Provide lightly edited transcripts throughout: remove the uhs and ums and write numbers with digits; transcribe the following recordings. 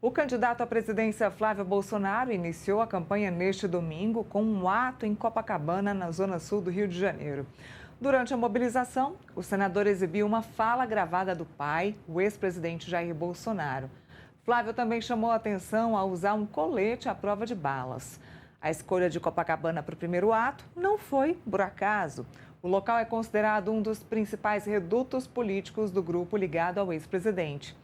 O candidato à presidência Flávio Bolsonaro iniciou a campanha neste domingo com um ato em Copacabana, na zona sul do Rio de Janeiro. Durante a mobilização, o senador exibiu uma fala gravada do pai, o ex-presidente Jair Bolsonaro. Flávio também chamou a atenção ao usar um colete à prova de balas. A escolha de Copacabana para o primeiro ato não foi por acaso. O local é considerado um dos principais redutos políticos do grupo ligado ao ex-presidente.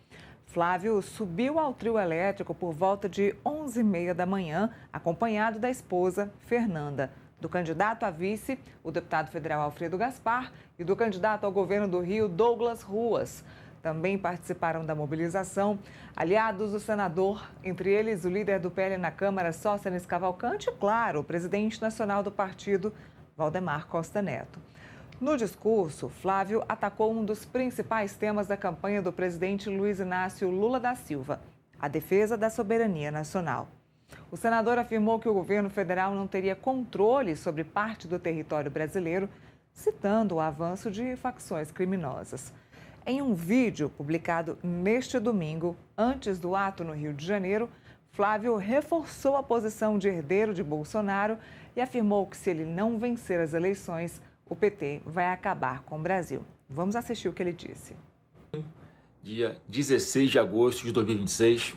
Flávio subiu ao trio elétrico por volta de 11h30 da manhã, acompanhado da esposa, Fernanda, do candidato a vice, o deputado federal Alfredo Gaspar, e do candidato ao governo do Rio, Douglas Ruas. Também participaram da mobilização aliados do senador, entre eles o líder do PL na Câmara, Sóstenes Cavalcante, e, claro, o presidente nacional do partido, Valdemar Costa Neto. No discurso, Flávio atacou um dos principais temas da campanha do presidente Luiz Inácio Lula da Silva, a defesa da soberania nacional. O senador afirmou que o governo federal não teria controle sobre parte do território brasileiro, citando o avanço de facções criminosas. Em um vídeo publicado neste domingo, antes do ato no Rio de Janeiro, Flávio reforçou a posição de herdeiro de Bolsonaro e afirmou que se ele não vencer as eleições, o PT vai acabar com o Brasil. Vamos assistir o que ele disse. Dia 16 de agosto de 2026,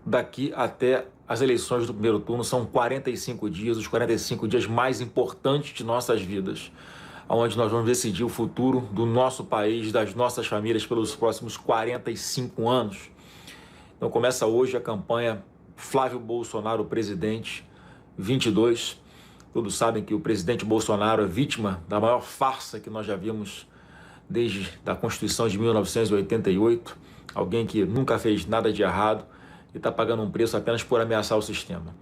daqui até as eleições do primeiro turno, são 45 dias, os 45 dias mais importantes de nossas vidas, onde nós vamos decidir o futuro do nosso país, das nossas famílias, pelos próximos 45 anos. Então começa hoje a campanha Flávio Bolsonaro, presidente 22. Todos sabem que o presidente Bolsonaro é vítima da maior farsa que nós já vimos desde a Constituição de 1988. Alguém que nunca fez nada de errado e está pagando um preço apenas por ameaçar o sistema.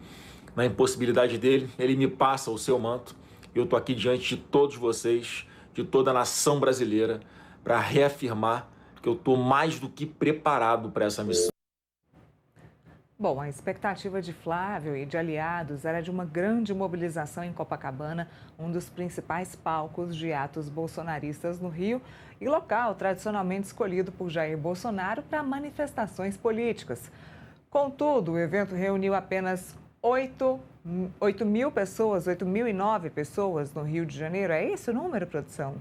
Na impossibilidade dele, ele me passa o seu manto. Eu estou aqui diante de todos vocês, de toda a nação brasileira, para reafirmar que eu estou mais do que preparado para essa missão. Bom, a expectativa de Flávio e de aliados era de uma grande mobilização em Copacabana, um dos principais palcos de atos bolsonaristas no Rio e local tradicionalmente escolhido por Jair Bolsonaro para manifestações políticas. Contudo, o evento reuniu apenas 8.000 pessoas, 8.009 pessoas no Rio de Janeiro. É esse o número, produção?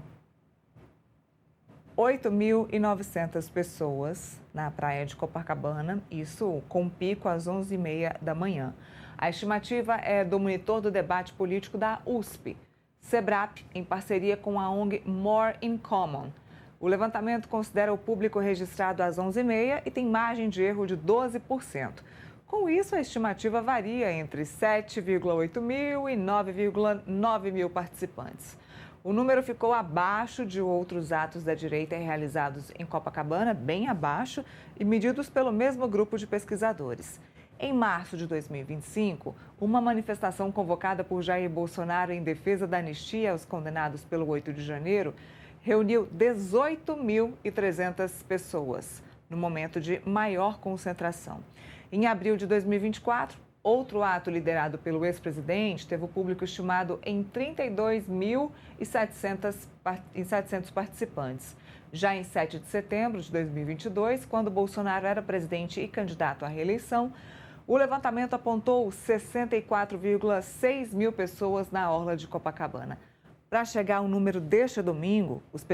8.900 pessoas na praia de Copacabana, isso com pico às 11h30 da manhã. A estimativa é do monitor do debate político da USP, SEBRAP, em parceria com a ONG More in Common. O levantamento considera o público registrado às 11h30 e tem margem de erro de 12%. Com isso, a estimativa varia entre 7,8 mil e 9,9 mil participantes. O número ficou abaixo de outros atos da direita realizados em Copacabana, bem abaixo, e medidos pelo mesmo grupo de pesquisadores. Em março de 2025, uma manifestação convocada por Jair Bolsonaro em defesa da anistia aos condenados pelo 8 de janeiro reuniu 18.300 pessoas, no momento de maior concentração. Em abril de 2024, outro ato liderado pelo ex-presidente teve o público estimado em 32.700 participantes. Já em 7 de setembro de 2022, quando Bolsonaro era presidente e candidato à reeleição, o levantamento apontou 64,6 mil pessoas na orla de Copacabana. Para chegar ao número deste domingo, os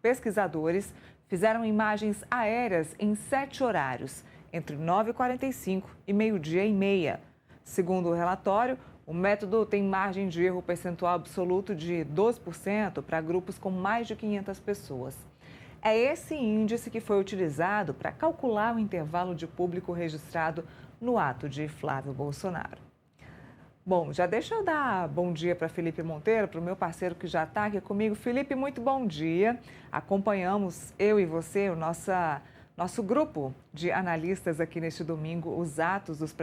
pesquisadores fizeram imagens aéreas em 7 horários, entre 9h45 e 12h30. Segundo o relatório, o método tem margem de erro percentual absoluto de 12% para grupos com mais de 500 pessoas. É esse índice que foi utilizado para calcular o intervalo de público registrado no ato de Flávio Bolsonaro. Bom, já deixa eu dar bom dia para Felipe Monteiro, para o meu parceiro que já está aqui comigo. Felipe, muito bom dia. Acompanhamos, eu e você, nosso grupo de analistas aqui neste domingo, os atos dos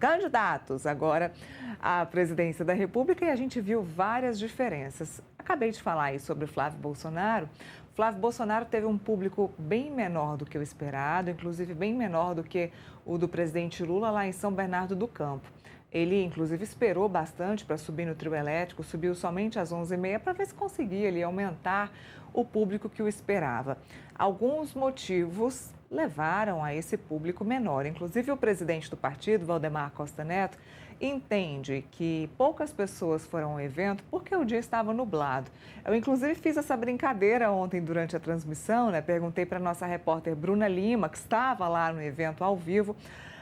candidatos agora à presidência da República, e a gente viu várias diferenças. Acabei de falar aí sobre o Flávio Bolsonaro. Flávio Bolsonaro teve um público bem menor do que o esperado, inclusive bem menor do que o do presidente Lula lá em São Bernardo do Campo. Ele, inclusive, esperou bastante para subir no trio elétrico, subiu somente às 11h30 para ver se conseguia ali aumentar o público que o esperava. Alguns motivos levaram a esse público menor. Inclusive, o presidente do partido, Valdemar Costa Neto, entende que poucas pessoas foram ao evento porque o dia estava nublado. Eu, inclusive, fiz essa brincadeira ontem durante a transmissão, né? Perguntei para a nossa repórter Bruna Lima, que estava lá no evento ao vivo.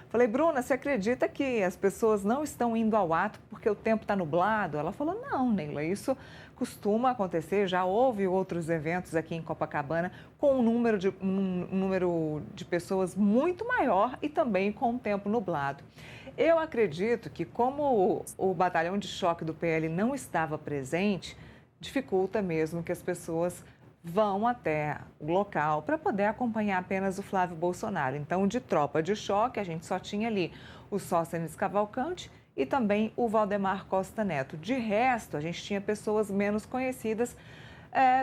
Falei, Bruna, você acredita que as pessoas não estão indo ao ato porque o tempo está nublado? Ela falou, não, Neila, isso costuma acontecer. Já houve outros eventos aqui em Copacabana com um número de pessoas muito maior e também com o tempo nublado. Eu acredito que como o batalhão de choque do PL não estava presente, dificulta mesmo que as pessoas vão até o local para poder acompanhar apenas o Flávio Bolsonaro. Então, de tropa de choque, a gente só tinha ali o Sóstenes Cavalcante e também o Valdemar Costa Neto. De resto, a gente tinha pessoas menos conhecidas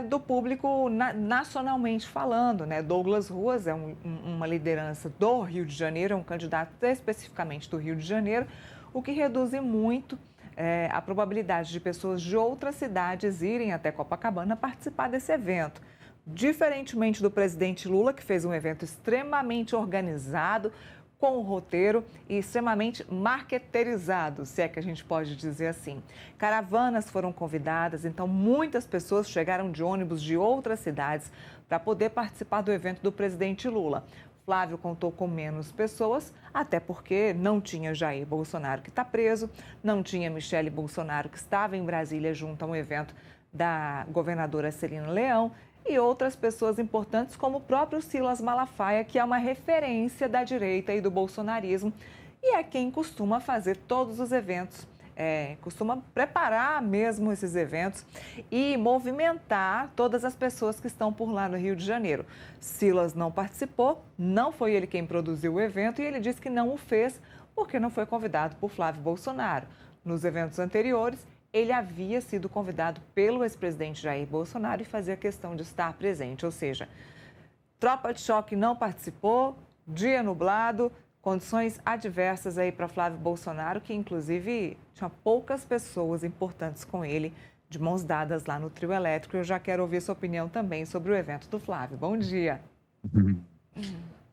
do público nacionalmente falando, né? Douglas Ruas é uma liderança do Rio de Janeiro, é um candidato especificamente do Rio de Janeiro, o que reduz muito a probabilidade de pessoas de outras cidades irem até Copacabana participar desse evento. Diferentemente do presidente Lula, que fez um evento extremamente organizado, com o roteiro e extremamente marqueteirizado, se é que a gente pode dizer assim. Caravanas foram convidadas, então muitas pessoas chegaram de ônibus de outras cidades para poder participar do evento do presidente Lula. Flávio contou com menos pessoas, até porque não tinha Jair Bolsonaro, que está preso, não tinha Michele Bolsonaro, que estava em Brasília junto a um evento da governadora Celina Leão, e outras pessoas importantes, como o próprio Silas Malafaia, que é uma referência da direita e do bolsonarismo, e é quem costuma fazer todos os eventos, costuma preparar mesmo esses eventos e movimentar todas as pessoas que estão por lá no Rio de Janeiro. Silas não participou, não foi ele quem produziu o evento e ele disse que não o fez porque não foi convidado por Flávio Bolsonaro. Nos eventos anteriores, ele havia sido convidado pelo ex-presidente Jair Bolsonaro e fazia questão de estar presente. Ou seja, tropa de choque não participou, dia nublado, condições adversas aí para Flávio Bolsonaro, que inclusive tinha poucas pessoas importantes com ele, de mãos dadas lá no trio elétrico. Eu já quero ouvir sua opinião também sobre o evento do Flávio. Bom dia.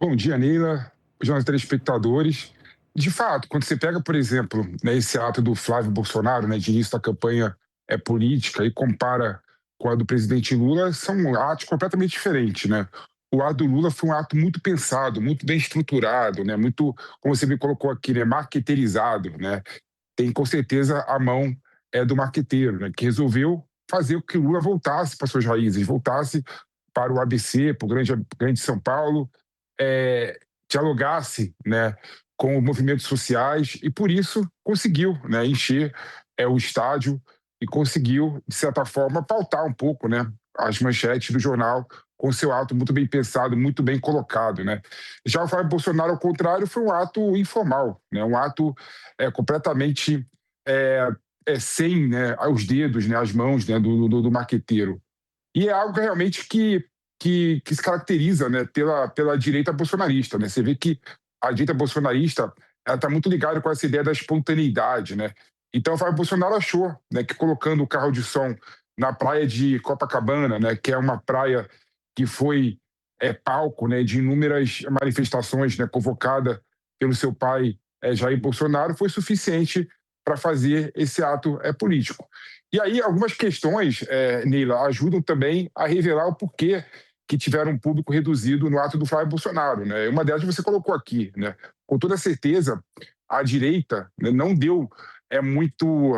Bom dia, Neila, os nossos telespectadores. De fato, quando você pega, por exemplo, né, esse ato do Flávio Bolsonaro, né, de início da campanha política, e compara com a do presidente Lula, são atos completamente diferentes, né? O ato do Lula foi um ato muito pensado, muito bem estruturado, né? Muito, como você me colocou aqui, né, marqueteirizado, né? Tem com certeza a mão do marqueteiro, né, que resolveu fazer com que o Lula voltasse para suas raízes, voltasse para o ABC, para o grande São Paulo, dialogasse, né, com os movimentos sociais e, por isso, conseguiu, né, encher o estádio e conseguiu, de certa forma, pautar um pouco, né, as manchetes do jornal com seu ato muito bem pensado, muito bem colocado, né. Já o Flávio Bolsonaro, ao contrário, foi um ato informal, né, um ato completamente sem, né, os dedos, né, as mãos, né, do marqueteiro. E é algo realmente que se caracteriza, né, pela direita bolsonarista, né. Você vê que a direita bolsonarista está muito ligada com essa ideia da espontaneidade, né? Então, o Flávio Bolsonaro achou, né, que colocando o carro de som na praia de Copacabana, né, que é uma praia que foi palco, né, de inúmeras manifestações, né, convocada pelo seu pai, Jair Bolsonaro, foi suficiente para fazer esse ato político. E aí, algumas questões, Neila, ajudam também a revelar o porquê que tiveram um público reduzido no ato do Flávio Bolsonaro, né? Uma delas você colocou aqui, né? Com toda certeza, a direita, né, não deu muito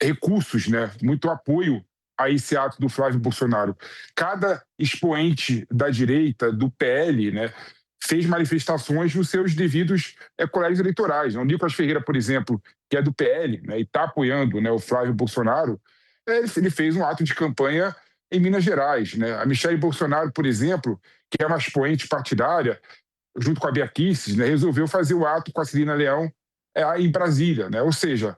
recursos, né? Muito apoio a esse ato do Flávio Bolsonaro. Cada expoente da direita, do PL, né, fez manifestações nos seus devidos colégios eleitorais. O Nicolas Ferreira, por exemplo, que é do PL, né, e está apoiando, né, o Flávio Bolsonaro, ele fez um ato de campanha em Minas Gerais, né? A Michele Bolsonaro, por exemplo, que é uma expoente partidária, junto com a Bia Kicis, né, resolveu fazer o ato com a Celina Leão em Brasília, né? Ou seja,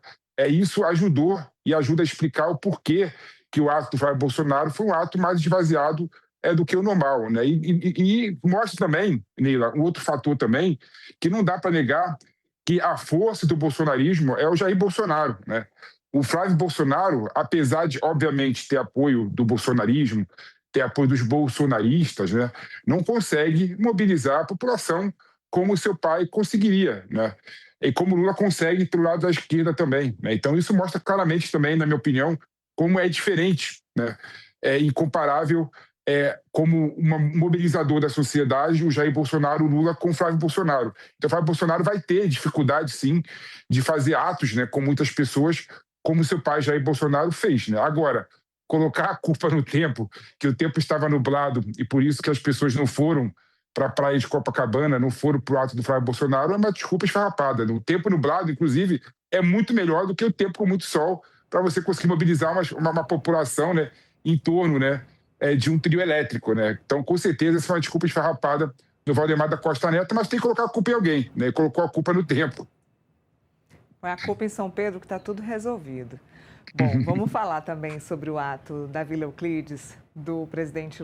isso ajudou e ajuda a explicar o porquê que o ato do Flávio Bolsonaro foi um ato mais esvaziado do que o normal, né? E mostra também, Neila, um outro fator também, que não dá para negar que a força do bolsonarismo é o Jair Bolsonaro, né? O Flávio Bolsonaro, apesar de, obviamente, ter apoio do bolsonarismo, tem apoio dos bolsonaristas, né, não consegue mobilizar a população como seu pai conseguiria, né? E como Lula consegue pelo lado da esquerda também, né? Então isso mostra claramente também, na minha opinião, como é diferente, né? É incomparável como um mobilizador da sociedade, o Jair Bolsonaro, o Lula com o Flávio Bolsonaro. Então, o Flávio Bolsonaro vai ter dificuldade, sim, de fazer atos, né, com muitas pessoas, como seu pai Jair Bolsonaro fez, né? Agora, colocar a culpa no tempo, que o tempo estava nublado e por isso que as pessoas não foram para a praia de Copacabana, não foram para o ato do Flávio Bolsonaro, é uma desculpa esfarrapada. O tempo nublado, inclusive, é muito melhor do que o tempo com muito sol para você conseguir mobilizar uma população, né, em torno, né, de um trio elétrico, né? Então, com certeza, essa é uma desculpa esfarrapada do Valdemar da Costa Neto, mas tem que colocar a culpa em alguém, né? Colocou a culpa no tempo. Foi a culpa em São Pedro que está tudo resolvido. Bom, vamos falar também sobre o ato da Vila Euclides, do presidente Lula.